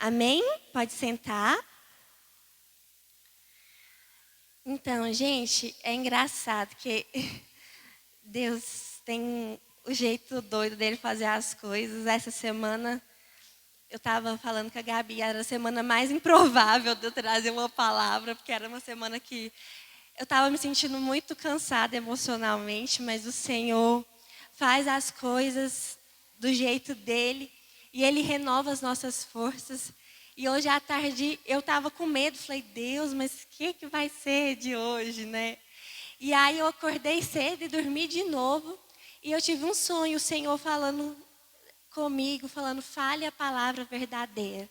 Amém? Pode sentar. Então, gente, é engraçado que Deus tem o jeito doido dele fazer as coisas. Essa semana, eu estava falando com a Gabi, era a semana mais improvável de eu trazer uma palavra, porque era uma semana que eu estava me sentindo muito cansada emocionalmente, mas o Senhor faz as coisas do jeito dele e Ele renova as nossas forças. E hoje à tarde eu estava com medo, falei, Deus, mas o que vai ser de hoje, né? E aí eu acordei cedo e dormi de novo. E eu tive um sonho, o Senhor falando comigo, falando, fale a palavra verdadeira.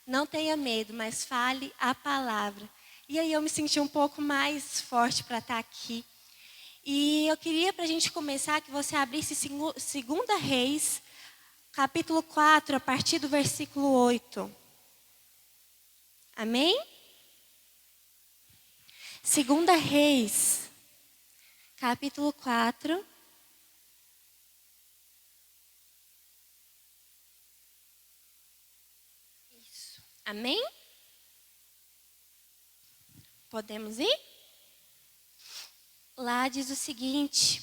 Não tenha medo, mas fale a palavra. E aí eu me senti um pouco mais forte para estar aqui. E eu queria, para a gente começar, que você abrisse 2 Reis, capítulo 4, a partir do versículo 8. Amém? 2 Reis, capítulo 4. Isso. Amém? Podemos ir? Lá diz o seguinte: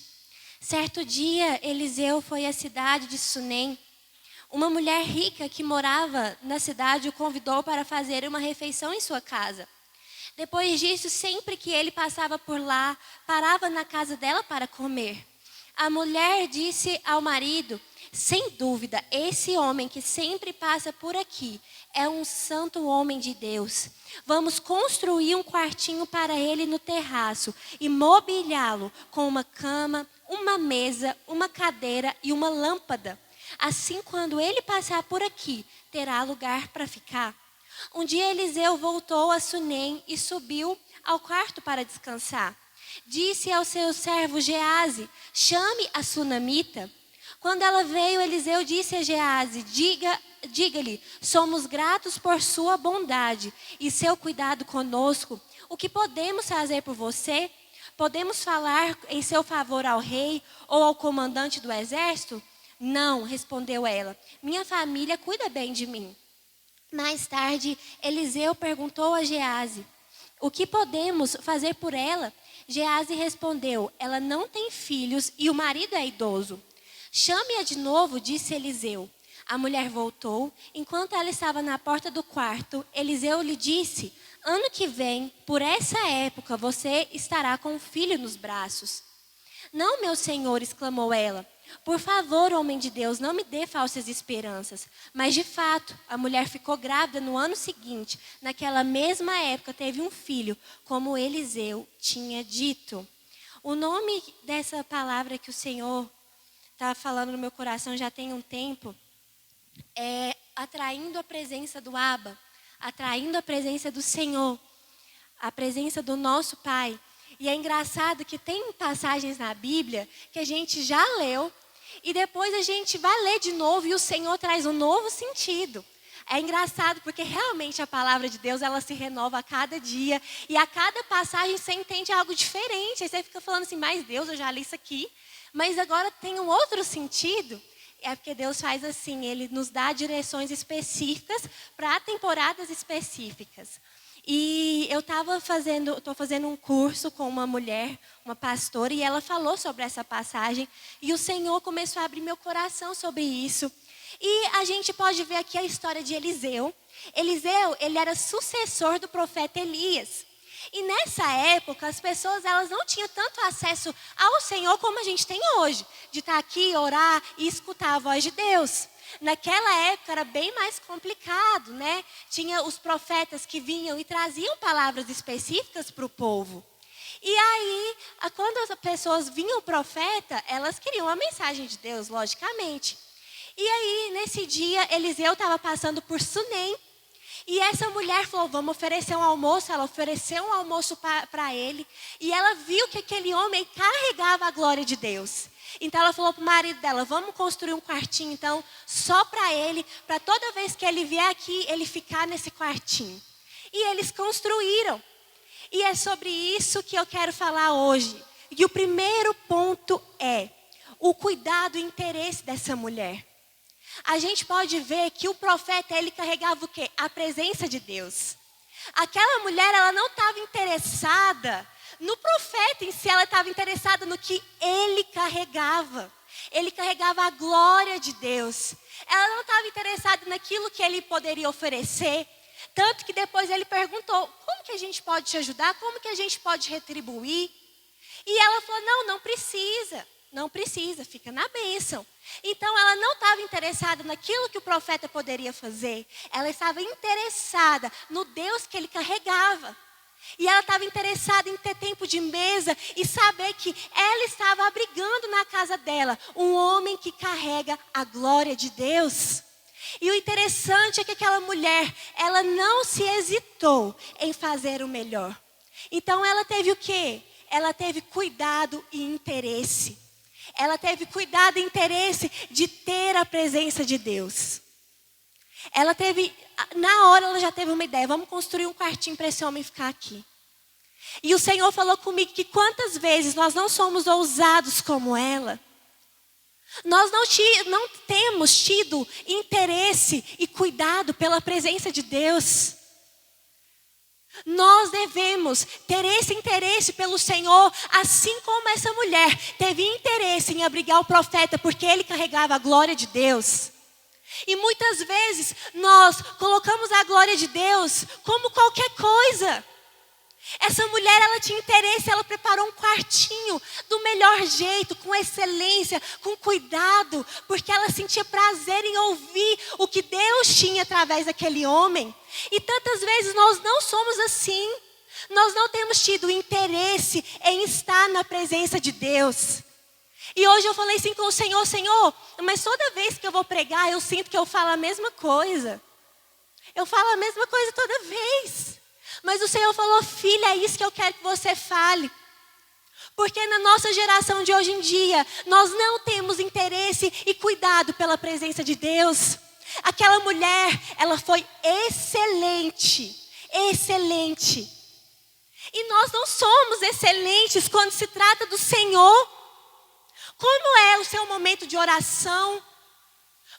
certo dia, Eliseu foi à cidade de Sunem. Uma mulher rica que morava na cidade o convidou para fazer uma refeição em sua casa. Depois disso, sempre que ele passava por lá, parava na casa dela para comer. A mulher disse ao marido, sem dúvida, esse homem que sempre passa por aqui é um santo homem de Deus. Vamos construir um quartinho para ele no terraço e mobiliá-lo com uma cama, uma mesa, uma cadeira e uma lâmpada. Assim, quando ele passar por aqui, terá lugar para ficar. Um dia Eliseu voltou a Sunem e subiu ao quarto para descansar. Disse ao seu servo Geazi, chame a sunamita. Quando ela veio, Eliseu disse a Geazi, diga-lhe, somos gratos por sua bondade e seu cuidado conosco. O que podemos fazer por você? Podemos falar em seu favor ao rei ou ao comandante do exército? Não, respondeu ela, minha família cuida bem de mim. Mais tarde, Eliseu perguntou a Geazi, o que podemos fazer por ela? Geazi respondeu, ela não tem filhos e o marido é idoso. Chame-a de novo, disse Eliseu. A mulher voltou. Enquanto ela estava na porta do quarto, Eliseu lhe disse, ano que vem, por essa época, você estará com um filho nos braços. Não, meu senhor, exclamou ela. Por favor, homem de Deus, não me dê falsas esperanças. Mas, de fato, a mulher ficou grávida no ano seguinte. Naquela mesma época, teve um filho, como Eliseu tinha dito. O nome dessa palavra que o Senhor está falando no meu coração já tem um tempo é atraindo a presença do Abba, atraindo a presença do Senhor, a presença do nosso Pai. E é engraçado que tem passagens na Bíblia que a gente já leu e depois a gente vai ler de novo e o Senhor traz um novo sentido. É engraçado porque realmente a palavra de Deus ela se renova a cada dia e a cada passagem você entende algo diferente. Aí você fica falando assim, mas Deus, eu já li isso aqui, mas agora tem um outro sentido. É porque Deus faz assim, Ele nos dá direções específicas para temporadas específicas. E eu estou fazendo um curso com uma mulher, uma pastora, e ela falou sobre essa passagem. E o Senhor começou a abrir meu coração sobre isso. E a gente pode ver aqui a história de Eliseu. Eliseu, ele era sucessor do profeta Elias. E nessa época, as pessoas elas não tinham tanto acesso ao Senhor como a gente tem hoje. De estar aqui, orar e escutar a voz de Deus. Naquela época era bem mais complicado, né? Tinha os profetas que vinham e traziam palavras específicas para o povo. E aí, quando as pessoas vinham o profeta, elas queriam a mensagem de Deus, logicamente. E aí, nesse dia, Eliseu estava passando por Sunem. E essa mulher falou, vamos oferecer um almoço. Ela ofereceu um almoço para ele. E ela viu que aquele homem carregava a glória de Deus. Então ela falou para o marido dela, vamos construir um quartinho então só para ele, para toda vez que ele vier aqui, ele ficar nesse quartinho. E eles construíram. E é sobre isso que eu quero falar hoje. E o primeiro ponto é o cuidado e interesse dessa mulher. a gente pode ver que o profeta, ele carregava o quê? A presença de Deus. Aquela mulher, ela não estava interessada no profeta em si, ela estava interessada no que ele carregava. Ele carregava a glória de Deus. Ela não estava interessada naquilo que ele poderia oferecer. Tanto que depois ele perguntou, como que a gente pode te ajudar? Como que a gente pode retribuir? E ela falou, não precisa, fica na bênção. Então ela não estava interessada naquilo que o profeta poderia fazer. Ela estava interessada no Deus que ele carregava. E ela estava interessada em ter tempo de mesa e saber que ela estava abrigando na casa dela um homem que carrega a glória de Deus. E o interessante é que aquela mulher, ela não se hesitou em fazer o melhor. Então ela teve o quê? Ela teve cuidado e interesse. Ela teve cuidado e interesse de ter a presença de Deus. Ela teve, na hora ela já teve uma ideia, vamos construir um quartinho para esse homem ficar aqui. E o Senhor falou comigo que quantas vezes nós não somos ousados como ela. Nós não temos tido interesse e cuidado pela presença de Deus. Nós devemos ter esse interesse pelo Senhor, assim como essa mulher teve interesse em abrigar o profeta, porque ele carregava a glória de Deus. E muitas vezes nós colocamos a glória de Deus como qualquer coisa. Essa mulher, ela tinha interesse, ela preparou um quartinho do melhor jeito, com excelência, com cuidado, porque ela sentia prazer em ouvir o que Deus tinha através daquele homem. E tantas vezes nós não somos assim. Nós não temos tido interesse em estar na presença de Deus. E hoje eu falei assim com o Senhor, Senhor, mas toda vez que eu vou pregar, eu sinto que eu falo a mesma coisa. Eu falo a mesma coisa toda vez. Mas o Senhor falou, filha, é isso que eu quero que você fale. Porque na nossa geração de hoje em dia, nós não temos interesse e cuidado pela presença de Deus. Aquela mulher, ela foi excelente. E nós não somos excelentes quando se trata do Senhor. Como é o seu momento de oração?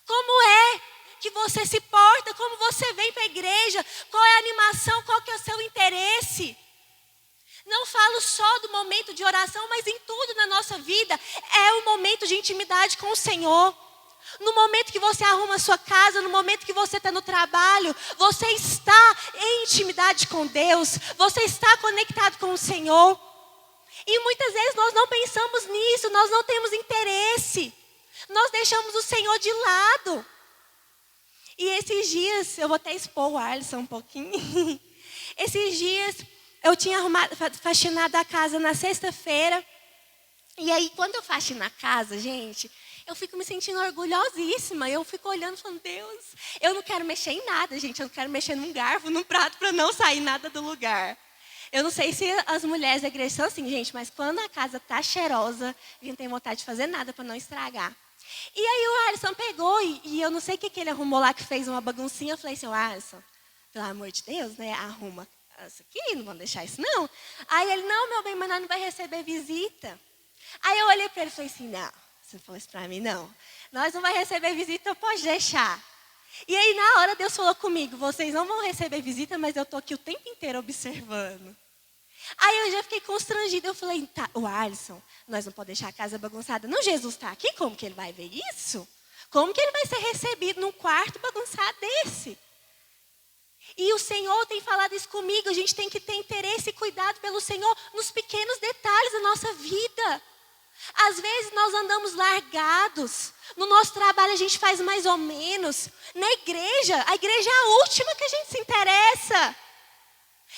Como é que você se porta? Como você vem para a igreja? Qual é a animação? Qual que é o seu interesse? Não falo só do momento de oração, mas em tudo na nossa vida é um momento de intimidade com o Senhor. No momento que você arruma a sua casa, no momento que você está no trabalho, você está em intimidade com Deus, você está conectado com o Senhor. E muitas vezes nós não pensamos nisso, nós não temos interesse. Nós deixamos o Senhor de lado. E esses dias, eu vou até expor o Alisson um pouquinho. Esses dias, eu tinha faxinado a casa na sexta-feira. E aí, quando eu faxino a casa, gente, eu fico me sentindo orgulhosíssima. Eu fico olhando e falando, Deus, eu não quero mexer em nada, gente. Eu não quero mexer num garfo, num prato, para não sair nada do lugar. Eu não sei se as mulheres da igreja são assim, gente, mas quando a casa tá cheirosa, a gente não tem vontade de fazer nada para não estragar. E aí o Alisson pegou e eu não sei o que ele arrumou lá, que fez uma baguncinha. Eu falei assim, Alisson, pelo amor de Deus, né, arruma isso aqui, não vamos deixar isso não. Aí ele, não, meu bem, mas nós não vai receber visita. Aí eu olhei para ele e falei assim, não, você não falou isso para mim, não. Nós não vai receber visita, pode deixar. E aí na hora Deus falou comigo, vocês não vão receber visita, mas eu estou aqui o tempo inteiro observando. Aí eu já fiquei constrangida, eu falei, tá, o Alisson, nós não podemos deixar a casa bagunçada. Não, Jesus está aqui, como que ele vai ver isso? Como que ele vai ser recebido num quarto bagunçado desse? E o Senhor tem falado isso comigo, a gente tem que ter interesse e cuidado pelo Senhor nos pequenos detalhes da nossa vida. Às vezes nós andamos largados, no nosso trabalho a gente faz mais ou menos. Na igreja, a igreja é a última que a gente se interessa.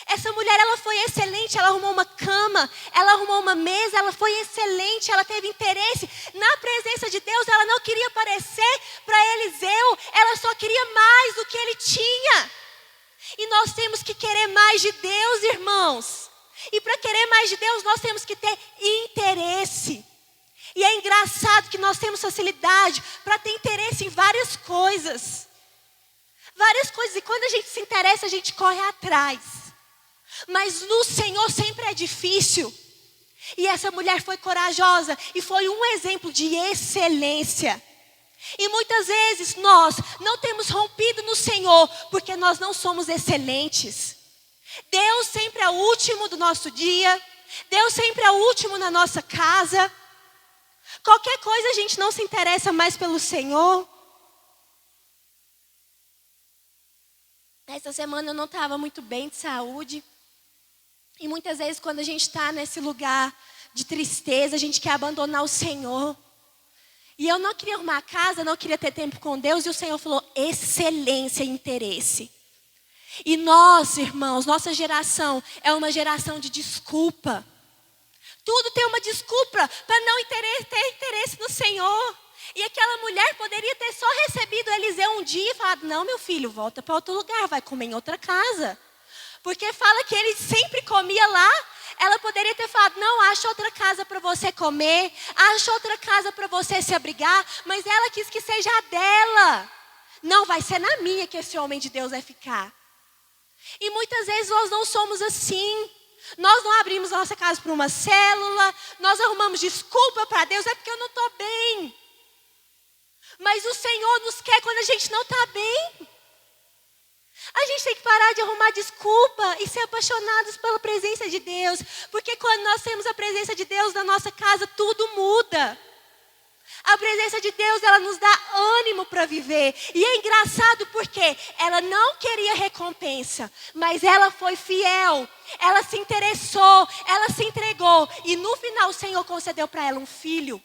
Essa mulher, ela foi excelente, ela arrumou uma cama, ela arrumou uma mesa, ela foi excelente, ela teve interesse na presença de Deus, ela não queria aparecer para Eliseu, ela só queria mais do que ele tinha. E nós temos que querer mais de Deus, irmãos. E para querer mais de Deus, nós temos que ter interesse. E é engraçado que nós temos facilidade para ter interesse em várias coisas. Várias coisas, e quando a gente se interessa, a gente corre atrás. Mas no Senhor sempre é difícil. E essa mulher foi corajosa e foi um exemplo de excelência. E muitas vezes nós não temos rompido no Senhor porque nós não somos excelentes. Deus sempre é o último do nosso dia. Deus sempre é o último na nossa casa. Qualquer coisa a gente não se interessa mais pelo Senhor. Essa semana eu não estava muito bem de saúde. E muitas vezes quando a gente está nesse lugar de tristeza, a gente quer abandonar o Senhor. E eu não queria arrumar a casa, não queria ter tempo com Deus. E o Senhor falou, excelência e interesse. E nós, irmãos, nossa geração é uma geração de desculpa. Tudo tem uma desculpa para não ter interesse no Senhor. E aquela mulher poderia ter só recebido Eliseu um dia e falado, não, meu filho, volta para outro lugar, vai comer em outra casa. Porque fala que ele sempre comia lá. Ela poderia ter falado, não, acha outra casa para você comer, acha outra casa para você se abrigar, mas ela quis que seja a dela. Não, vai ser na minha que esse homem de Deus vai ficar. E muitas vezes nós não somos assim. Nós não abrimos a nossa casa para uma célula, nós arrumamos desculpa para Deus, é porque eu não estou bem. Mas o Senhor nos quer quando a gente não está bem. A gente tem que parar de arrumar desculpa e ser apaixonados pela presença de Deus. Porque quando nós temos a presença de Deus na nossa casa, tudo muda. A presença de Deus, ela nos dá ânimo para viver. E é engraçado porque ela não queria recompensa, mas ela foi fiel. Ela se interessou, ela se entregou. E no final o Senhor concedeu para ela um filho.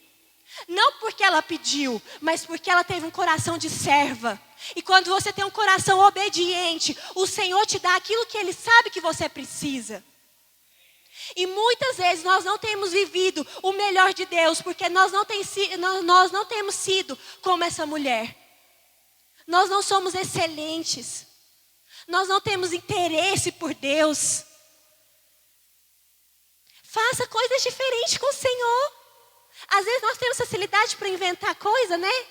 Não porque ela pediu, mas porque ela teve um coração de serva. E quando você tem um coração obediente, o Senhor te dá aquilo que Ele sabe que você precisa. E muitas vezes nós não temos vivido o melhor de Deus, porque nós não temos sido como essa mulher. Nós não somos excelentes. Nós não temos interesse por Deus. Faça coisas diferentes com o Senhor. Às vezes nós temos facilidade para inventar coisa, né?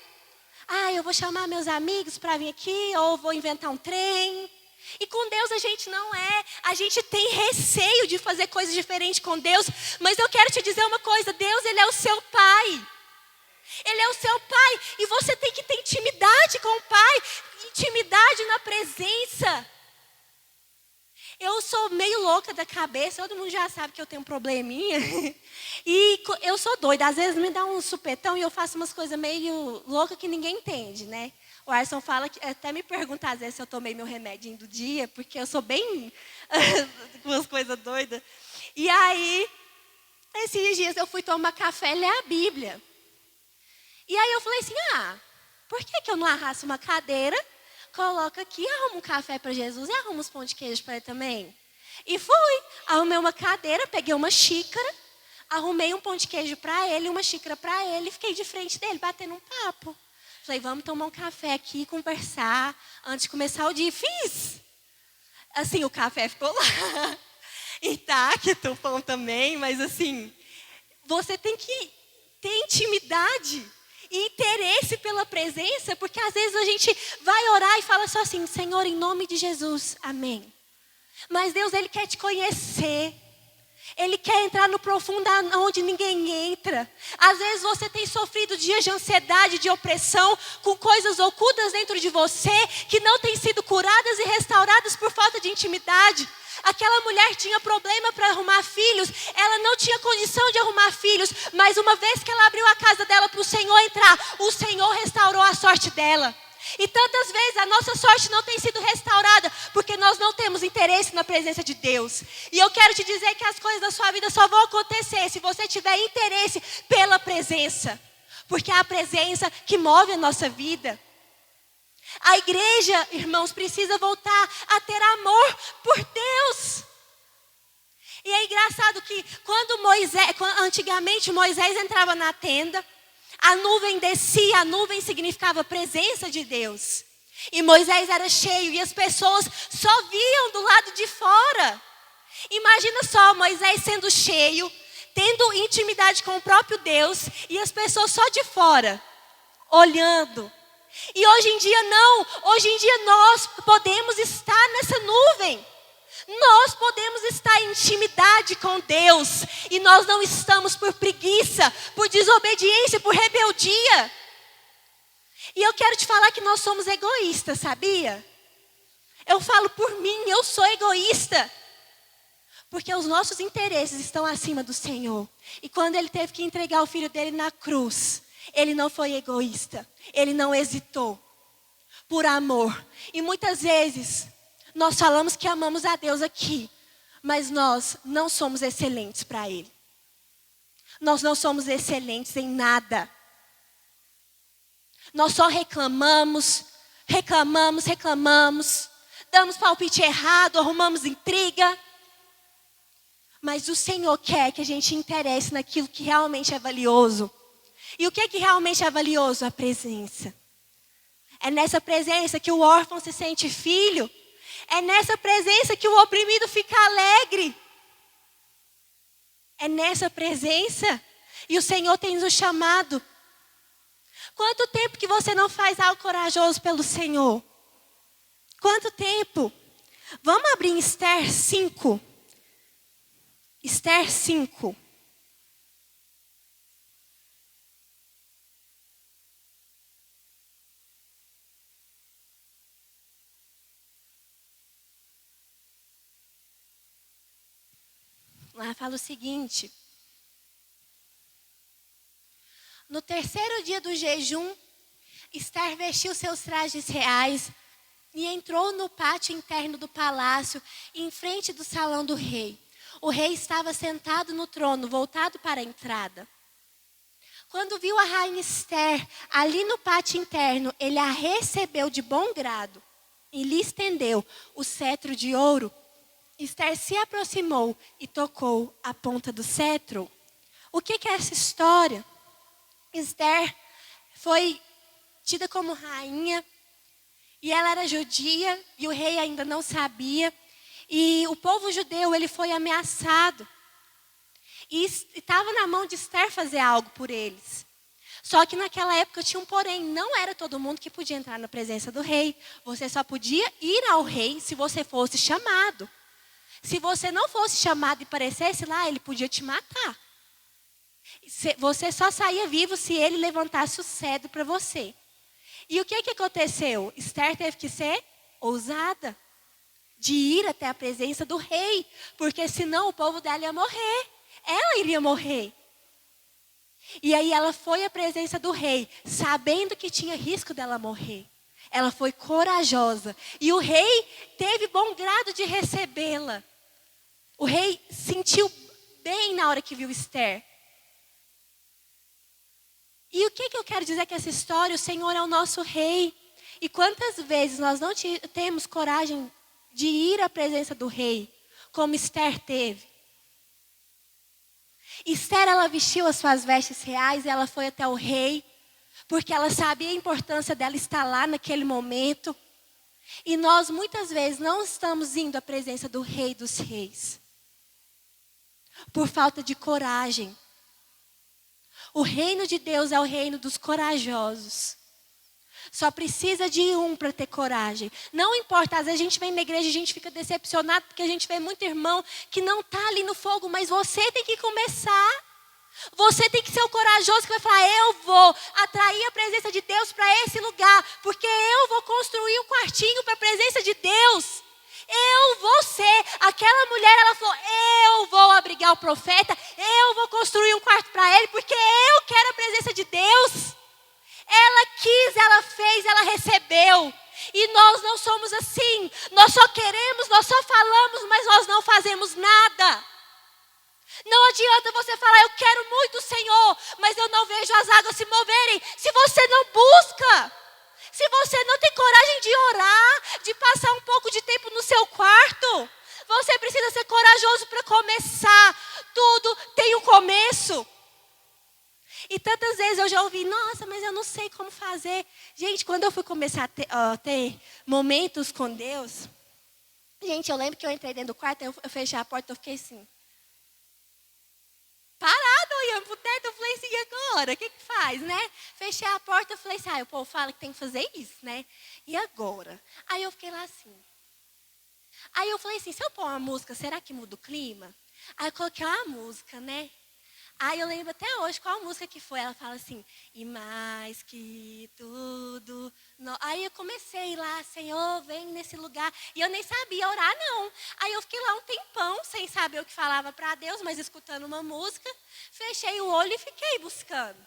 Ah, eu vou chamar meus amigos para vir aqui, ou vou inventar um trem. E com Deus a gente não é. A gente tem receio de fazer coisas diferentes com Deus. Mas eu quero te dizer uma coisa. Deus, Ele é o seu Pai. Ele é o seu Pai. E você tem que ter intimidade com o Pai. Intimidade na presença. Eu sou meio louca da cabeça. Todo mundo já sabe que eu tenho um probleminha. E eu sou doida. Às vezes me dá um supetão e eu faço umas coisas meio loucas que ninguém entende, né? O Arson fala que até me pergunta às vezes se eu tomei meu remedinho do dia, porque eu sou bem com umas coisas doidas. E aí, esses dias eu fui tomar café e ler a Bíblia. E aí eu falei assim, por que eu não arrasto uma cadeira, coloco aqui, arrumo um café para Jesus e arrumo uns pão de queijo para ele também? E fui, arrumei uma cadeira, peguei uma xícara, arrumei um pão de queijo para ele, uma xícara para ele e fiquei de frente dele, batendo um papo. Falei, vamos tomar um café aqui, conversar, antes de começar o dia. Fiz. Assim, o café ficou lá. Intacto, o pão também, mas assim, você tem que ter intimidade e interesse pela presença, porque às vezes a gente vai orar e fala só assim, Senhor, em nome de Jesus, amém. Mas Deus, Ele quer te conhecer. Ele quer entrar no profundo onde ninguém entra. Às vezes você tem sofrido dias de ansiedade, de opressão, com coisas ocultas dentro de você, que não têm sido curadas e restauradas por falta de intimidade. Aquela mulher tinha problema para arrumar filhos, ela não tinha condição de arrumar filhos, mas uma vez que ela abriu a casa dela para o Senhor entrar, o Senhor restaurou a sorte dela. E tantas vezes a nossa sorte não tem sido restaurada porque nós não temos interesse na presença de Deus. E eu quero te dizer que as coisas da sua vida só vão acontecer se você tiver interesse pela presença. Porque é a presença que move a nossa vida. A igreja, irmãos, precisa voltar a ter amor por Deus. E é engraçado que antigamente Moisés entrava na tenda, a nuvem descia, a nuvem significava a presença de Deus. E Moisés era cheio e as pessoas só viam do lado de fora. Imagina só Moisés sendo cheio, tendo intimidade com o próprio Deus e as pessoas só de fora, olhando. E hoje em dia não, hoje em dia nós podemos estar nessa nuvem. Nós podemos estar em intimidade com Deus. E nós não estamos por preguiça, por desobediência, por rebeldia. E eu quero te falar que nós somos egoístas, sabia? Eu falo por mim, eu sou egoísta. Porque os nossos interesses estão acima do Senhor. E quando Ele teve que entregar o filho dele na cruz, Ele não foi egoísta. Ele não hesitou. Por amor. E muitas vezes, nós falamos que amamos a Deus aqui. Mas nós não somos excelentes para Ele. Nós não somos excelentes em nada. Nós só reclamamos. Damos palpite errado, arrumamos intriga. Mas o Senhor quer que a gente interesse naquilo que realmente é valioso. E o que realmente é valioso? A presença. É nessa presença que o órfão se sente filho. É nessa presença que o oprimido fica alegre. É nessa presença. E o Senhor tem nos chamado. Quanto tempo que você não faz algo corajoso pelo Senhor? Quanto tempo? Vamos abrir em Esther 5. Esther 5. Lá fala o seguinte. No terceiro dia do jejum, Esther vestiu seus trajes reais e entrou no pátio interno do palácio, em frente do salão do rei. O rei estava sentado no trono, voltado para a entrada. Quando viu a rainha Esther ali no pátio interno, ele a recebeu de bom grado e lhe estendeu o cetro de ouro. Esther se aproximou e tocou a ponta do cetro. O que é essa história? Esther foi tida como rainha e ela era judia e o rei ainda não sabia. E o povo judeu, ele foi ameaçado. E estava na mão de Esther fazer algo por eles. Só que naquela época tinha um porém. Não era todo mundo que podia entrar na presença do rei. Você só podia ir ao rei se você fosse chamado. Se você não fosse chamado e aparecesse lá, ele podia te matar. Você só saía vivo se ele levantasse o cetro para você. E o que aconteceu? Esther teve que ser ousada. De ir até a presença do rei. Porque senão o povo dela ia morrer. Ela iria morrer. E aí ela foi à presença do rei, sabendo que tinha risco dela morrer. Ela foi corajosa. E o rei teve bom grado de recebê-la. O rei sentiu bem na hora que viu Esther. E o que eu quero dizer com essa história? O Senhor é o nosso rei. E quantas vezes nós não temos coragem de ir à presença do rei, como Esther teve. Esther, ela vestiu as suas vestes reais e ela foi até o rei, porque ela sabia a importância dela estar lá naquele momento. E nós muitas vezes não estamos indo à presença do rei dos reis, por falta de coragem. O reino de Deus é o reino dos corajosos. Só precisa de um para ter coragem. Não importa, às vezes a gente vem na igreja e a gente fica decepcionado porque a gente vê muito irmão que não está ali no fogo, mas você tem que começar. Você tem que ser o corajoso que vai falar, eu vou atrair a presença de Deus para esse lugar, porque eu vou construir um quartinho para a presença de Deus. Eu vou ser. Aquela mulher, ela falou, eu vou abrigar o profeta, eu vou construir um quarto para ele, porque eu quero a presença de Deus. Ela quis, ela fez, ela recebeu. E nós não somos assim. Nós só queremos, nós só falamos, mas nós não fazemos nada. Não adianta você falar, eu quero muito o Senhor, mas eu não vejo as águas se moverem. Se você não busca, se você não tem coragem de orar, de passar um pouco de tempo no seu quarto, você precisa ser corajoso para começar. Tudo tem um começo. E tantas vezes eu já ouvi, nossa, mas eu não sei como fazer. Gente, quando eu fui começar a ter momentos com Deus, gente, eu lembro que eu entrei dentro do quarto, eu fechei a porta, eu fiquei assim, parada, olhando pro teto, eu falei assim, e agora? O que faz, né? Fechei a porta, eu falei assim, o povo fala que tem que fazer isso, né? E agora? Aí eu fiquei lá assim. Aí eu falei assim, se eu pôr uma música, será que muda o clima? Aí eu coloquei uma música, né? Aí eu lembro até hoje qual música que foi. Ela fala assim, e mais que tudo. Aí eu comecei lá, Senhor, vem nesse lugar. E eu nem sabia orar, não. Aí eu fiquei lá um tempão, sem saber o que falava para Deus, mas escutando uma música. Fechei o olho e fiquei buscando.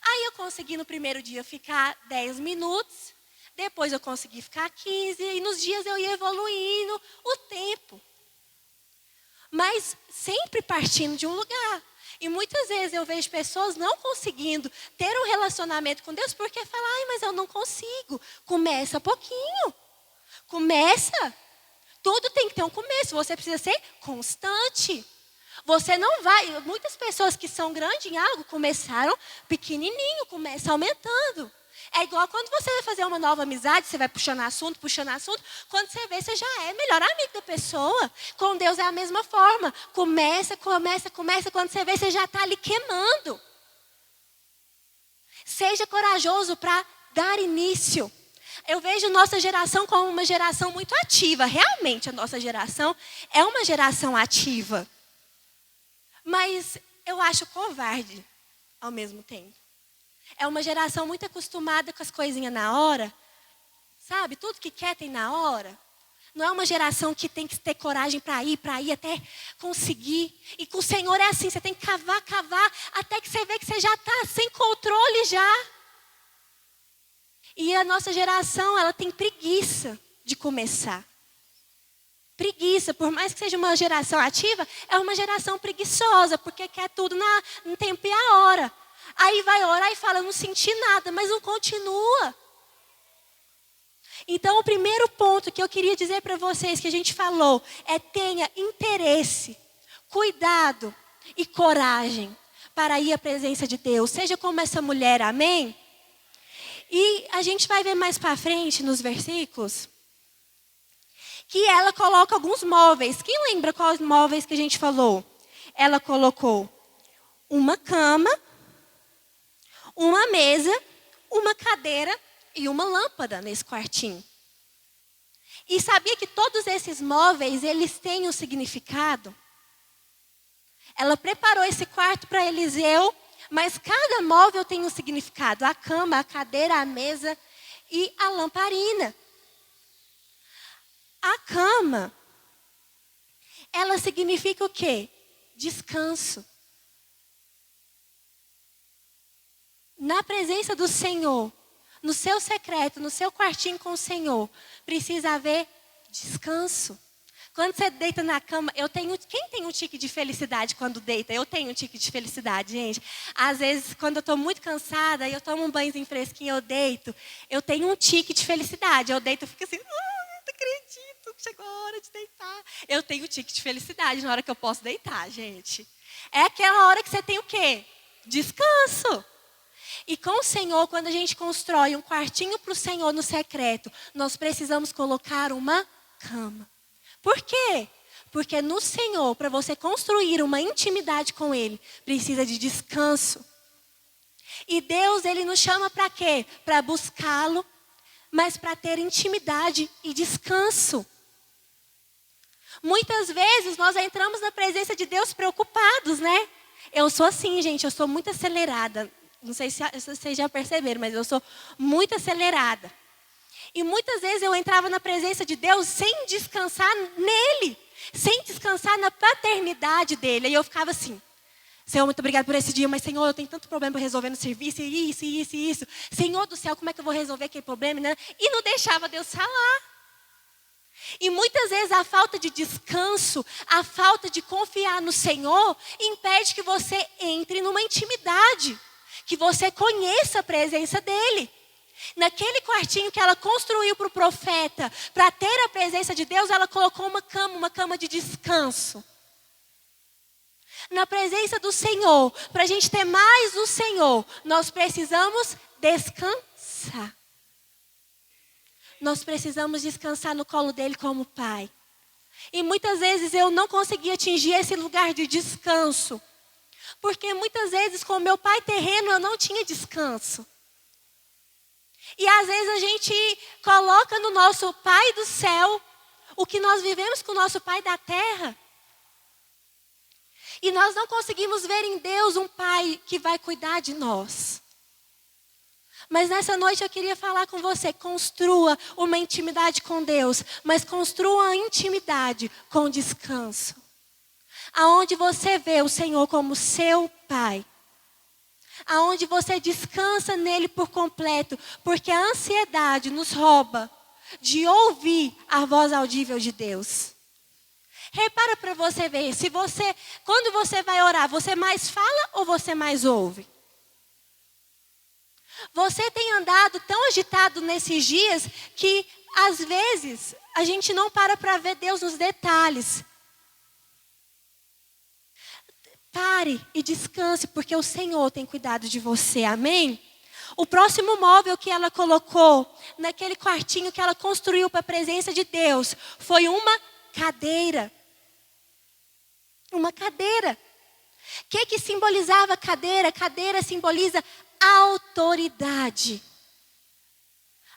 Aí eu consegui no primeiro dia ficar 10 minutos. Depois eu consegui ficar 15. E nos dias eu ia evoluindo o tempo. Mas sempre partindo de um lugar. E muitas vezes eu vejo pessoas não conseguindo ter um relacionamento com Deus porque falam, ai, mas eu não consigo. Começa pouquinho. Começa. Tudo tem que ter um começo. Você precisa ser constante. Você não vai... Muitas pessoas que são grandes em algo começaram pequenininho, começa aumentando. É igual quando você vai fazer uma nova amizade, você vai puxando assunto. Quando você vê, você já é melhor amigo da pessoa. Com Deus é a mesma forma. Começa. Quando você vê, você já está ali queimando. Seja corajoso para dar início. Eu vejo nossa geração como uma geração muito ativa. Realmente, a nossa geração é uma geração ativa. Mas eu acho covarde ao mesmo tempo. É uma geração muito acostumada com as coisinhas na hora. Sabe? Tudo que quer tem na hora. Não é uma geração que tem que ter coragem para ir até conseguir. E com o Senhor é assim, você tem que cavar, até que você vê que você já está sem controle já. E a nossa geração, ela tem preguiça de começar. Preguiça, por mais que seja uma geração ativa, é uma geração preguiçosa, porque quer tudo no tempo e a hora. Aí vai orar e fala, não senti nada, mas não continua. Então, o primeiro ponto que eu queria dizer para vocês, que a gente falou, é tenha interesse, cuidado e coragem para ir à presença de Deus. Seja como essa mulher, amém? E a gente vai ver mais para frente, nos versículos, que ela coloca alguns móveis. Quem lembra quais móveis que a gente falou? Ela colocou uma cama, uma mesa, uma cadeira e uma lâmpada nesse quartinho. E sabia que todos esses móveis, eles têm um significado? Ela preparou esse quarto para Eliseu, mas cada móvel tem um significado. A cama, a cadeira, a mesa e a lamparina. A cama, ela significa o quê? Descanso. Na presença do Senhor, no seu secreto, no seu quartinho com o Senhor, precisa haver descanso. Quando você deita na cama, quem tem um tique de felicidade quando deita? Eu tenho um tique de felicidade, gente. Às vezes, quando eu estou muito cansada e eu tomo um banhozinho fresquinho, eu deito. Eu tenho um tique de felicidade. Eu deito e fico assim, não acredito, chegou a hora de deitar. Eu tenho um tique de felicidade na hora que eu posso deitar, gente. É aquela hora que você tem o quê? Descanso. E com o Senhor, quando a gente constrói um quartinho para o Senhor no secreto, nós precisamos colocar uma cama. Por quê? Porque no Senhor, para você construir uma intimidade com Ele, precisa de descanso. E Deus, Ele nos chama para quê? Para buscá-lo, mas para ter intimidade e descanso. Muitas vezes nós entramos na presença de Deus preocupados, né? Eu sou assim, gente, eu sou muito acelerada. Não sei se vocês já perceberam, mas eu sou muito acelerada. E muitas vezes eu entrava na presença de Deus sem descansar nele, sem descansar na paternidade dele. E eu ficava assim, Senhor, muito obrigado por esse dia, mas Senhor, eu tenho tanto problema para resolver no serviço, isso. Senhor do céu, como é que eu vou resolver aquele problema? Né? E não deixava Deus falar. E muitas vezes a falta de descanso, a falta de confiar no Senhor, impede que você entre numa intimidade, que você conheça a presença dEle. Naquele quartinho que ela construiu para o profeta, para ter a presença de Deus, ela colocou uma cama de descanso. Na presença do Senhor, para a gente ter mais do Senhor, nós precisamos descansar. Nós precisamos descansar no colo dele como pai. E muitas vezes eu não consegui atingir esse lugar de descanso. Porque muitas vezes com o meu pai terreno eu não tinha descanso. E às vezes a gente coloca no nosso pai do céu o que nós vivemos com o nosso pai da terra. E nós não conseguimos ver em Deus um pai que vai cuidar de nós. Mas nessa noite eu queria falar com você, construa uma intimidade com Deus, mas construa a intimidade com descanso. Aonde você vê o Senhor como seu pai. Aonde você descansa nele por completo, porque a ansiedade nos rouba de ouvir a voz audível de Deus. Repara para você ver, quando você vai orar, você mais fala ou você mais ouve? Você tem andado tão agitado nesses dias que às vezes a gente não para ver Deus nos detalhes. Pare e descanse, porque o Senhor tem cuidado de você, amém? O próximo móvel que ela colocou, naquele quartinho que ela construiu para a presença de Deus, foi uma cadeira. Uma cadeira. O que simbolizava a cadeira? A cadeira simboliza autoridade.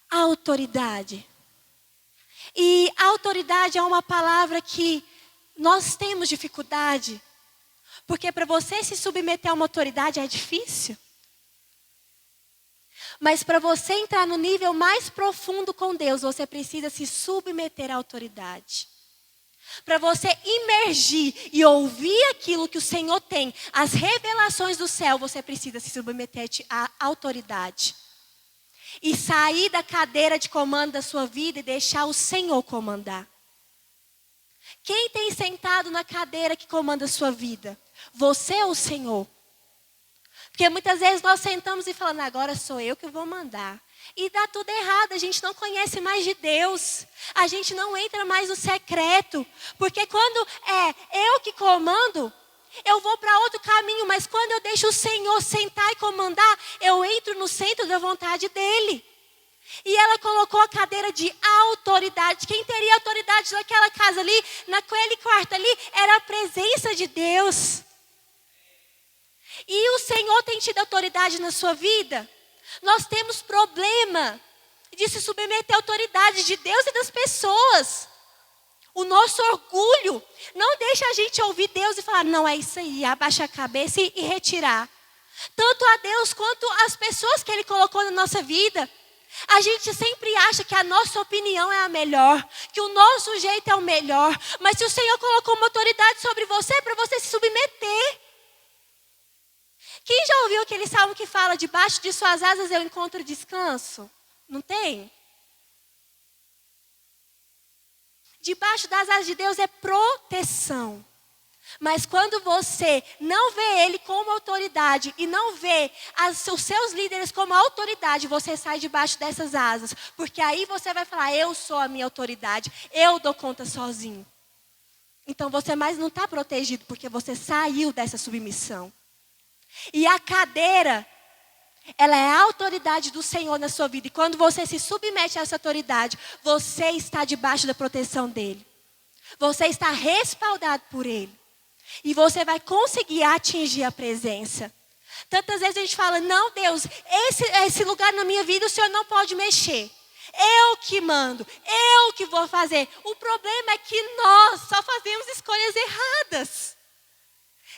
Autoridade. E autoridade é uma palavra que nós temos dificuldade. Porque para você se submeter a uma autoridade é difícil. Mas para você entrar no nível mais profundo com Deus, você precisa se submeter à autoridade. Para você imergir e ouvir aquilo que o Senhor tem, as revelações do céu, você precisa se submeter à autoridade. E sair da cadeira de comando da sua vida e deixar o Senhor comandar. Quem tem sentado na cadeira que comanda a sua vida? Você ou o Senhor? Porque muitas vezes nós sentamos e falamos, agora sou eu que vou mandar. E dá tudo errado, a gente não conhece mais de Deus. A gente não entra mais no secreto. Porque quando é eu que comando, eu vou para outro caminho. Mas quando eu deixo o Senhor sentar e comandar, eu entro no centro da vontade dEle. E ela colocou a cadeira de autoridade. Quem teria autoridade naquela casa ali, naquele quarto ali, era a presença de Deus. E o Senhor tem tido autoridade na sua vida? Nós temos problema de se submeter à autoridade de Deus e das pessoas. O nosso orgulho não deixa a gente ouvir Deus e falar, não, é isso aí, abaixa a cabeça e retirar. Tanto a Deus quanto as pessoas que Ele colocou na nossa vida. A gente sempre acha que a nossa opinião é a melhor, que o nosso jeito é o melhor. Mas se o Senhor colocou uma autoridade sobre você, é para você se submeter. Quem já ouviu aquele salmo que fala, debaixo de suas asas eu encontro descanso? Não tem? Debaixo das asas de Deus é proteção. Mas quando você não vê Ele como autoridade e não vê os seus líderes como autoridade, você sai debaixo dessas asas. Porque aí você vai falar, eu sou a minha autoridade, eu dou conta sozinho. Então você mais não está protegido, porque você saiu dessa submissão. E a cadeira, ela é a autoridade do Senhor na sua vida. E quando você se submete a essa autoridade, você está debaixo da proteção dEle. Você está respaldado por Ele. E você vai conseguir atingir a presença. Tantas vezes a gente fala, não Deus, esse lugar na minha vida o Senhor não pode mexer. Eu que mando, eu que vou fazer. O problema é que nós só fazemos escolhas erradas.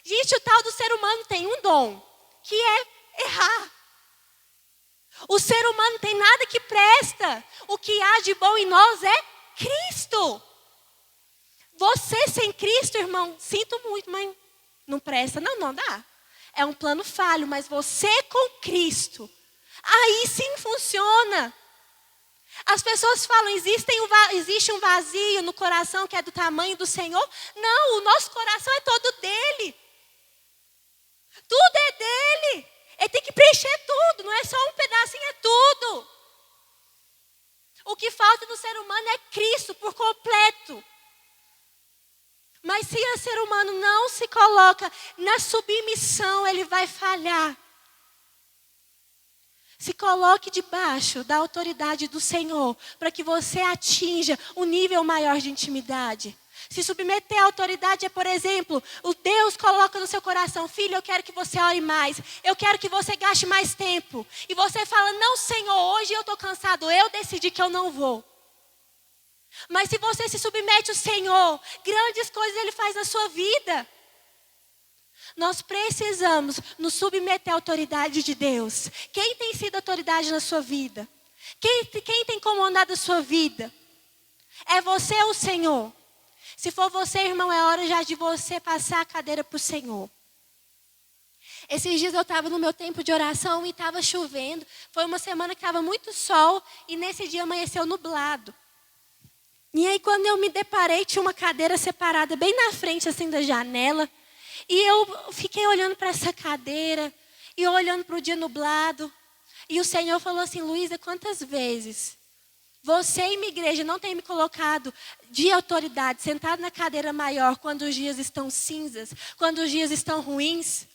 Gente, o tal do ser humano tem um dom, que é errar. O ser humano não tem nada que presta. O que há de bom em nós é Cristo. Você sem Cristo, irmão, sinto muito, mas não presta. Não dá. É um plano falho, mas você com Cristo, aí sim funciona. As pessoas falam, existe um vazio no coração que é do tamanho do Senhor. Não, o nosso coração é todo dele. Tudo é dele. Ele tem que preencher tudo, não é só um pedacinho, é tudo. O que falta no ser humano é Cristo por completo. Mas se o ser humano não se coloca na submissão, ele vai falhar. Se coloque debaixo da autoridade do Senhor, para que você atinja um nível maior de intimidade. Se submeter à autoridade é, por exemplo, o Deus coloca no seu coração, filho, eu quero que você ore mais, eu quero que você gaste mais tempo. E você fala, não Senhor, hoje eu estou cansado, eu decidi que eu não vou. Mas se você se submete ao Senhor, grandes coisas Ele faz na sua vida. Nós precisamos nos submeter à autoridade de Deus. Quem tem sido autoridade na sua vida? Quem tem comandado a sua vida? É você ou o Senhor? Se for você, irmão, é hora já de você passar a cadeira para o Senhor. Esses dias eu estava no meu tempo de oração e estava chovendo. Foi uma semana que estava muito sol e nesse dia amanheceu nublado. E aí quando eu me deparei, tinha uma cadeira separada bem na frente assim da janela. E eu fiquei olhando para essa cadeira e olhando para o dia nublado. E o Senhor falou assim: Luísa, quantas vezes você e minha igreja não tem me colocado de autoridade, sentado na cadeira maior quando os dias estão cinzas, quando os dias estão ruins?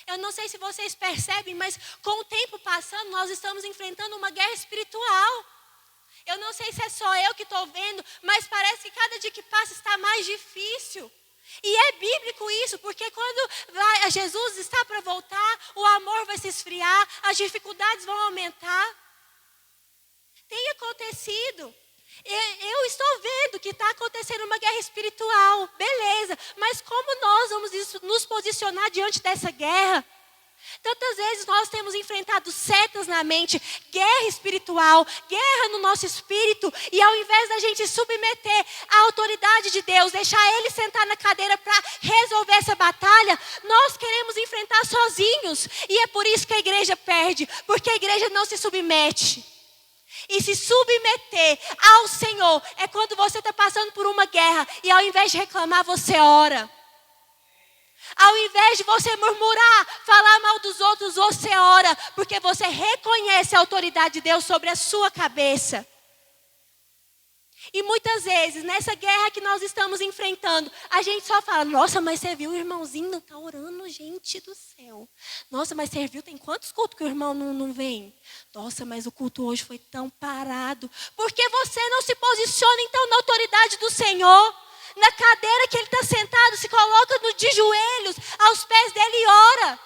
Eu não sei se vocês percebem, mas com o tempo passando, nós estamos enfrentando uma guerra espiritual. Eu não sei se é só eu que estou vendo, mas parece que cada dia que passa está mais difícil. E é bíblico isso, porque quando Jesus está para voltar, o amor vai se esfriar, as dificuldades vão aumentar. Tem acontecido. Eu estou vendo que está acontecendo uma guerra espiritual, beleza. Mas como nós vamos nos posicionar diante dessa guerra? Tantas vezes nós temos enfrentado setas na mente, guerra espiritual, guerra no nosso espírito. E ao invés da gente submeter à autoridade de Deus, deixar Ele sentar na cadeira para resolver essa batalha, nós queremos enfrentar sozinhos. E é por isso que a igreja perde, porque a igreja não se submete. E se submeter ao Senhor é quando você está passando por uma guerra e ao invés de reclamar, você ora. Ao invés de você murmurar, falar mal dos outros, você ora, porque você reconhece a autoridade de Deus sobre a sua cabeça. E muitas vezes, nessa guerra que nós estamos enfrentando, a gente só fala: nossa, mas você viu o irmãozinho não está orando, gente do céu. Nossa, mas você viu, tem quantos cultos que o irmão não vem? Nossa, mas o culto hoje foi tão parado. Por que você não se posiciona então na autoridade do Senhor? Na cadeira que Ele está sentado, se coloca de joelhos aos pés dEle e ora.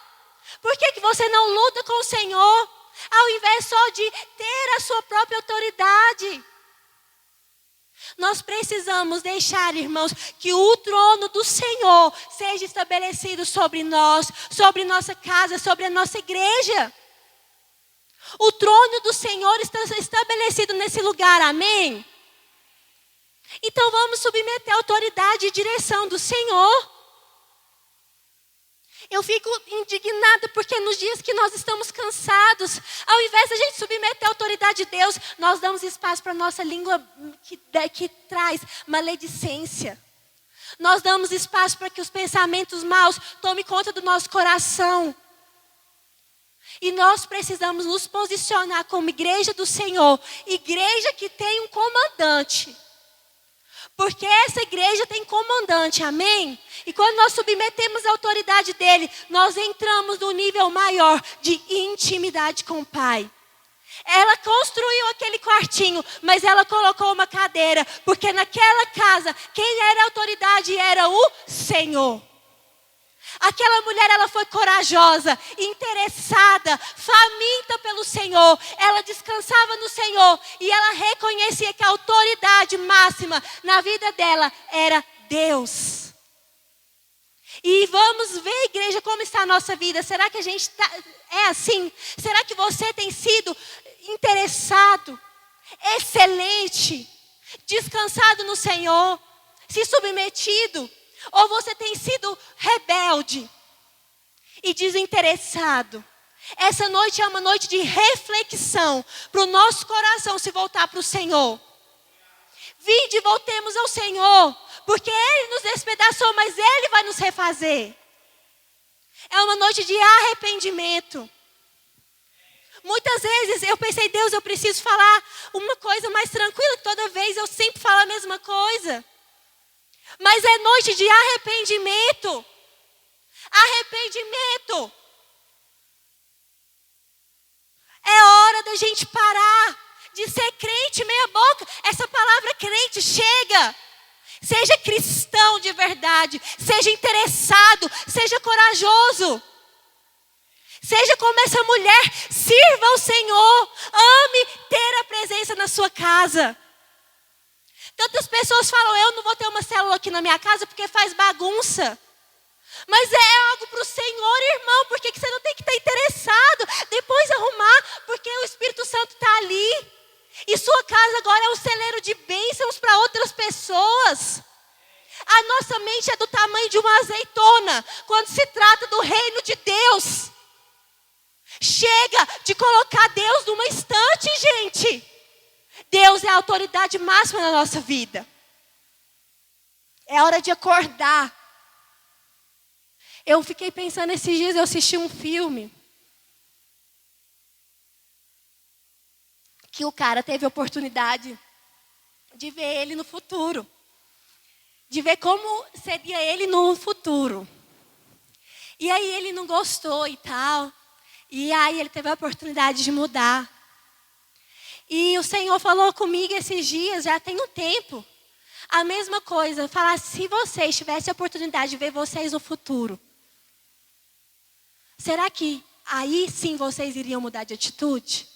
Por que você não luta com o Senhor? Ao invés só de ter a sua própria autoridade. Nós precisamos deixar, irmãos, que o trono do Senhor seja estabelecido sobre nós, sobre nossa casa, sobre a nossa igreja. O trono do Senhor está estabelecido nesse lugar, amém? Então vamos submeter a autoridade e direção do Senhor. Eu fico indignada porque nos dias que nós estamos cansados, ao invés de a gente submeter a autoridade de Deus, nós damos espaço para a nossa língua que traz maledicência. Nós damos espaço para que os pensamentos maus tomem conta do nosso coração. E nós precisamos nos posicionar como igreja do Senhor, igreja que tem um comandante. Porque essa igreja tem comandante, amém? E quando nós submetemos a autoridade dele, nós entramos no nível maior de intimidade com o Pai. Ela construiu aquele quartinho, mas ela colocou uma cadeira, porque naquela casa, quem era a autoridade era o Senhor. Aquela mulher, ela foi corajosa, interessada, faminta pelo Senhor. Ela descansava no Senhor e ela reconhecia que a autoridade máxima na vida dela era Deus. E vamos ver, igreja, como está a nossa vida. Será que a gente é assim? Será que você tem sido interessado, excelente, descansado no Senhor, se submetido? Ou você tem sido rebelde e desinteressado? Essa noite é uma noite de reflexão para o nosso coração se voltar para o Senhor. Vinde e voltemos ao Senhor, porque Ele nos despedaçou, mas Ele vai nos refazer. É uma noite de arrependimento. Muitas vezes eu pensei: Deus, eu preciso falar uma coisa mais tranquila, que toda vez eu sempre falo a mesma coisa. Mas é noite de arrependimento. Arrependimento. É hora da gente parar de ser crente meia boca. Essa palavra crente chega. Seja cristão de verdade. Seja interessado. Seja corajoso. Seja como essa mulher. Sirva ao Senhor. Ame ter a presença na sua casa. Tantas pessoas falam: eu não vou ter uma célula aqui na minha casa porque faz bagunça. Mas é algo para o Senhor, irmão. Por que você não tem que estar interessado? Depois arrumar, porque o Espírito Santo está ali. E sua casa agora é um celeiro de bênçãos para outras pessoas. A nossa mente é do tamanho de uma azeitona quando se trata do reino de Deus. Chega de colocar Deus numa estante, gente. Deus é a autoridade máxima na nossa vida. É hora de acordar. Eu fiquei pensando esses dias, eu assisti um filme que o cara teve a oportunidade de ver ele no futuro. De ver como seria ele no futuro. E aí ele não gostou e tal. E aí ele teve a oportunidade de mudar. E o Senhor falou comigo esses dias, já tem um tempo. A mesma coisa, falar se vocês tivessem a oportunidade de ver vocês no futuro. Será que aí sim vocês iriam mudar de atitude?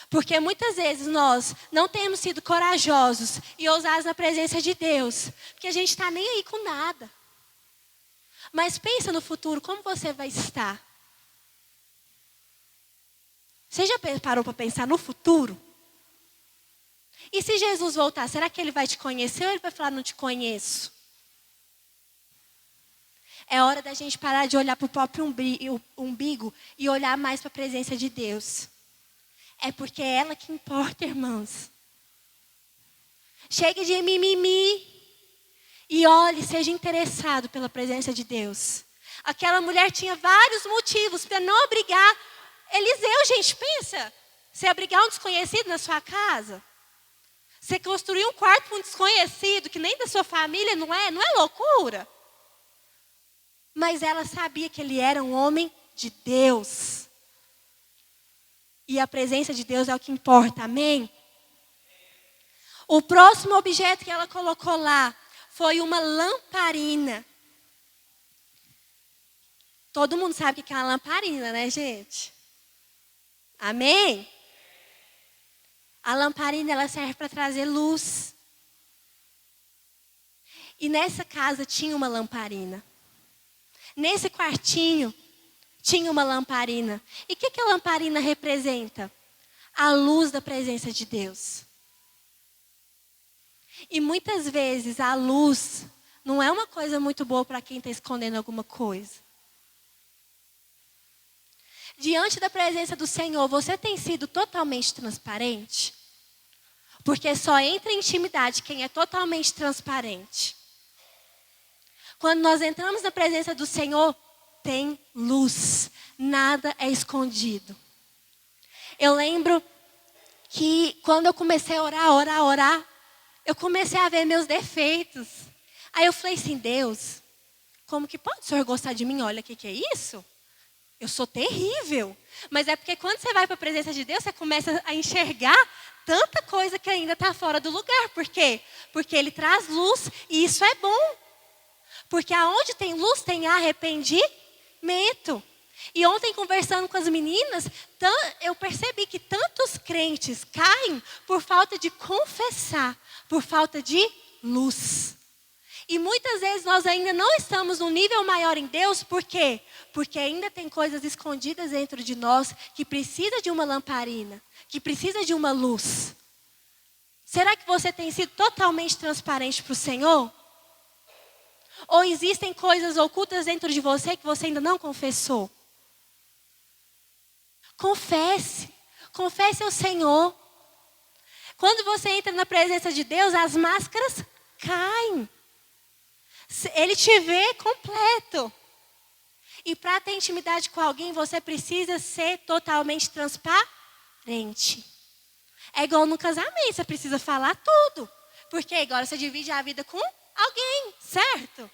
Porque muitas vezes nós não temos sido corajosos e ousados na presença de Deus. Porque a gente está nem aí com nada. Mas pensa no futuro, como você vai estar? Você já parou para pensar no futuro? E se Jesus voltar, será que ele vai te conhecer ou ele vai falar, não te conheço? É hora da gente parar de olhar para o próprio umbigo e olhar mais para a presença de Deus. É porque é ela que importa, irmãos. Chegue de mimimi e olhe, seja interessado pela presença de Deus. Aquela mulher tinha vários motivos para não abrigar Eliseu, gente, pensa. Você abrigar um desconhecido na sua casa? Você construir um quarto para um desconhecido, que nem da sua família, não é loucura? Mas ela sabia que ele era um homem de Deus. E a presença de Deus é o que importa, amém? O próximo objeto que ela colocou lá foi uma lamparina. Todo mundo sabe o que é uma lamparina, né, gente? Amém? A lamparina, ela serve para trazer luz. E nessa casa tinha uma lamparina. Nesse quartinho tinha uma lamparina. E o que a lamparina representa? A luz da presença de Deus. E muitas vezes a luz não é uma coisa muito boa para quem está escondendo alguma coisa. Diante da presença do Senhor, você tem sido totalmente transparente? Porque só entra em intimidade quem é totalmente transparente. Quando nós entramos na presença do Senhor, tem luz. Nada é escondido. Eu lembro que quando eu comecei a orar, eu comecei a ver meus defeitos. Aí eu falei assim, Deus, como que pode o Senhor gostar de mim? Olha, o que é isso? Eu sou terrível. Mas é porque quando você vai para a presença de Deus, você começa a enxergar tanta coisa que ainda está fora do lugar. Por quê? Porque Ele traz luz e isso é bom. Porque aonde tem luz tem arrependimento. E ontem conversando com as meninas, eu percebi que tantos crentes caem por falta de confessar, por falta de luz. E muitas vezes nós ainda não estamos num nível maior em Deus, por quê? Porque ainda tem coisas escondidas dentro de nós que precisa de uma lamparina, que precisa de uma luz. Será que você tem sido totalmente transparente para o Senhor? Ou existem coisas ocultas dentro de você que você ainda não confessou? Confesse. Confesse ao Senhor. Quando você entra na presença de Deus, as máscaras caem. Ele te vê completo. E para ter intimidade com alguém, você precisa ser totalmente transparente. É igual no casamento, você precisa falar tudo. Porque agora você divide a vida com alguém, certo?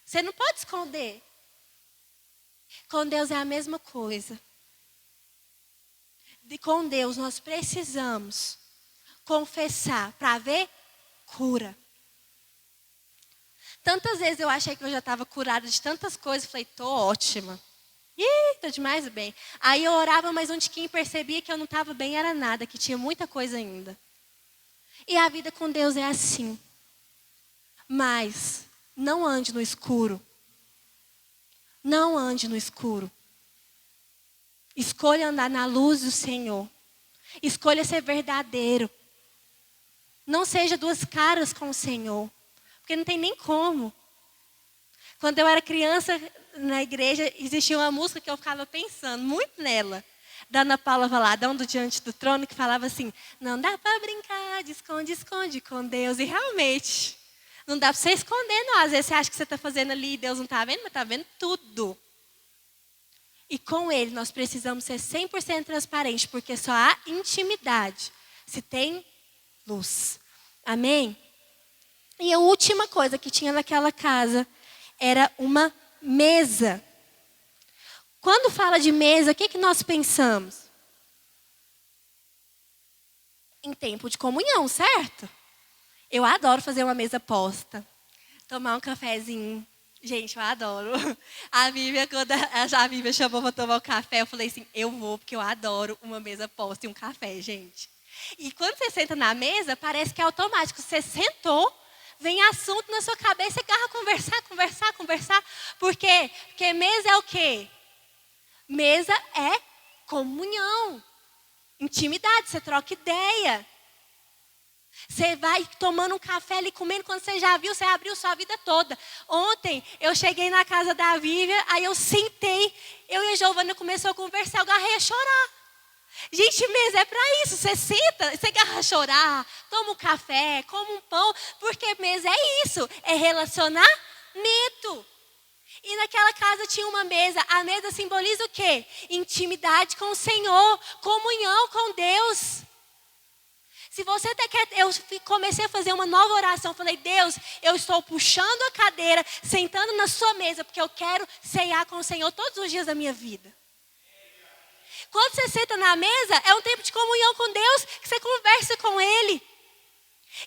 Você não pode esconder. Com Deus é a mesma coisa. Com Deus nós precisamos confessar para ver cura. Tantas vezes eu achei que eu já estava curada de tantas coisas. Falei, tô ótima. Tô demais bem. Aí eu orava mais um tiquinho e percebia que eu não estava bem, era nada, que tinha muita coisa ainda. E a vida com Deus é assim. Mas não ande no escuro. Não ande no escuro. Escolha andar na luz do Senhor. Escolha ser verdadeiro. Não seja duas caras com o Senhor. Porque não tem nem como. Quando eu era criança, na igreja, existia uma música que eu ficava pensando muito nela. Da Ana Paula Valadão, do Diante do Trono, que falava assim: não dá para brincar de esconde-esconde com Deus. E realmente, não dá para você esconder, não. Às vezes você acha que você está fazendo ali e Deus não está vendo, mas está vendo tudo. E com Ele nós precisamos ser 100% transparentes, porque só há intimidade se tem luz. Amém? E a última coisa que tinha naquela casa era uma mesa. Quando fala de mesa, o que nós pensamos? Em tempo de comunhão, certo? Eu adoro fazer uma mesa posta. Tomar um cafezinho. Gente, eu adoro. Quando a Vivian chamou para tomar um café, eu falei assim, eu vou, porque eu adoro uma mesa posta e um café, gente. E quando você senta na mesa, parece que é automático. Você sentou, vem assunto na sua cabeça e agarra conversar. Por quê? Porque mesa é o quê? Mesa é comunhão, intimidade, você troca ideia. Você vai tomando um café ali, comendo, quando você já viu, você abriu sua vida toda. Ontem, eu cheguei na casa da Vivian, aí eu sentei, eu e a Giovana começou a conversar, eu agarrei a chorar. Gente, mesa é para isso, você senta, você agarra a chorar, toma um café, come um pão, porque mesa é isso, é relacionamento. E naquela casa tinha uma mesa. A mesa simboliza o quê? Intimidade com o Senhor, comunhão com Deus. Se você quer, eu comecei a fazer uma nova oração. Falei, Deus, eu estou puxando a cadeira, sentando na sua mesa, porque eu quero ceiar com o Senhor todos os dias da minha vida. Quando você senta na mesa, é um tempo de comunhão com Deus, que você conversa com Ele.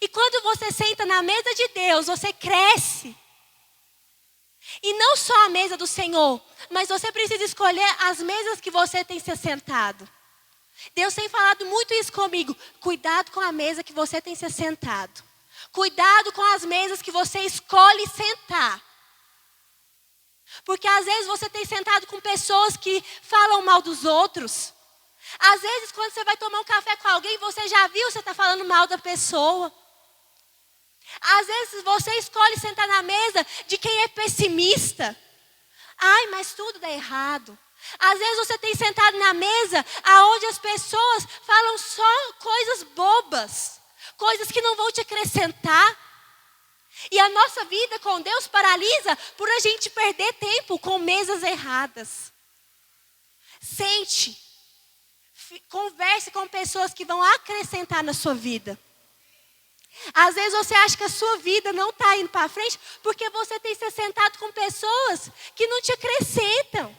E quando você senta na mesa de Deus, você cresce. E não só a mesa do Senhor, mas você precisa escolher as mesas que você tem se sentado. Deus tem falado muito isso comigo. Cuidado com a mesa que você tem se sentado. Cuidado com as mesas que você escolhe sentar. Porque às vezes você tem sentado com pessoas que falam mal dos outros. Às vezes quando você vai tomar um café com alguém, você já viu, você está falando mal da pessoa. Às vezes você escolhe sentar na mesa de quem é pessimista. Ai, mas tudo dá errado. Às vezes você tem sentado na mesa onde as pessoas falam só coisas bobas. Coisas que não vão te acrescentar. E a nossa vida com Deus paralisa por a gente perder tempo com mesas erradas. Sente. Converse com pessoas que vão acrescentar na sua vida. Às vezes você acha que a sua vida não está indo para frente porque você tem se sentado com pessoas que não te acrescentam.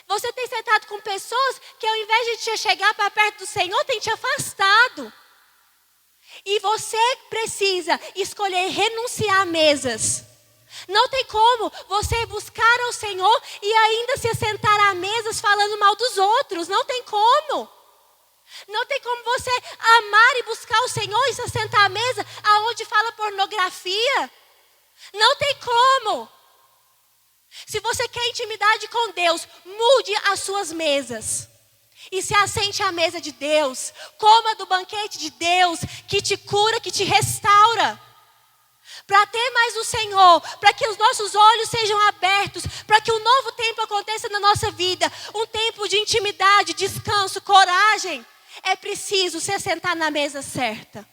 Você tem sentado com pessoas que ao invés de te chegar para perto do Senhor, tem te afastado. E você precisa escolher renunciar a mesas. Não tem como você buscar ao Senhor e ainda se sentar a mesas falando mal dos outros. Não tem como. Não tem como você amar e buscar o Senhor e se sentar à mesa aonde fala pornografia. Não tem como. Se você quer intimidade com Deus, mude as suas mesas. E se assente à mesa de Deus. Coma do banquete de Deus, que te cura, que te restaura. Para ter mais o Senhor, para que os nossos olhos sejam abertos, para que um novo tempo aconteça na nossa vida. Um tempo de intimidade, descanso, coragem. É preciso se assentar na mesa certa.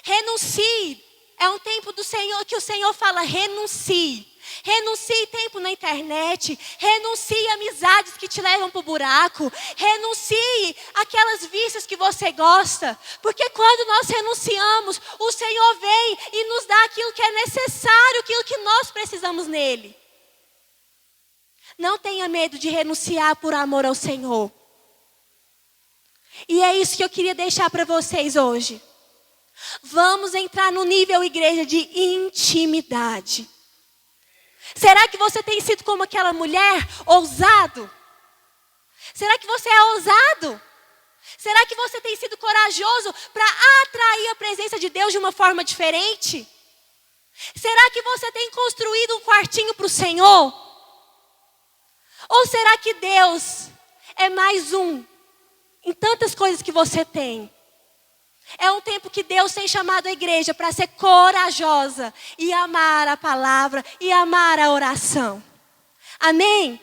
Renuncie. É um tempo do Senhor que o Senhor fala, renuncie. Renuncie tempo na internet. Renuncie amizades que te levam para o buraco. Renuncie aquelas vícios que você gosta. Porque quando nós renunciamos, o Senhor vem e nos dá aquilo que é necessário, aquilo que nós precisamos nele. Não tenha medo de renunciar por amor ao Senhor. E é isso que eu queria deixar para vocês hoje. Vamos entrar no nível, igreja, de intimidade. Será que você tem sido como aquela mulher, ousado? Será que você é ousado? Será que você tem sido corajoso para atrair a presença de Deus de uma forma diferente? Será que você tem construído um quartinho para o Senhor? Ou será que Deus é mais um em tantas coisas que você tem? É um tempo que Deus tem chamado a igreja para ser corajosa e amar a palavra e amar a oração. Amém?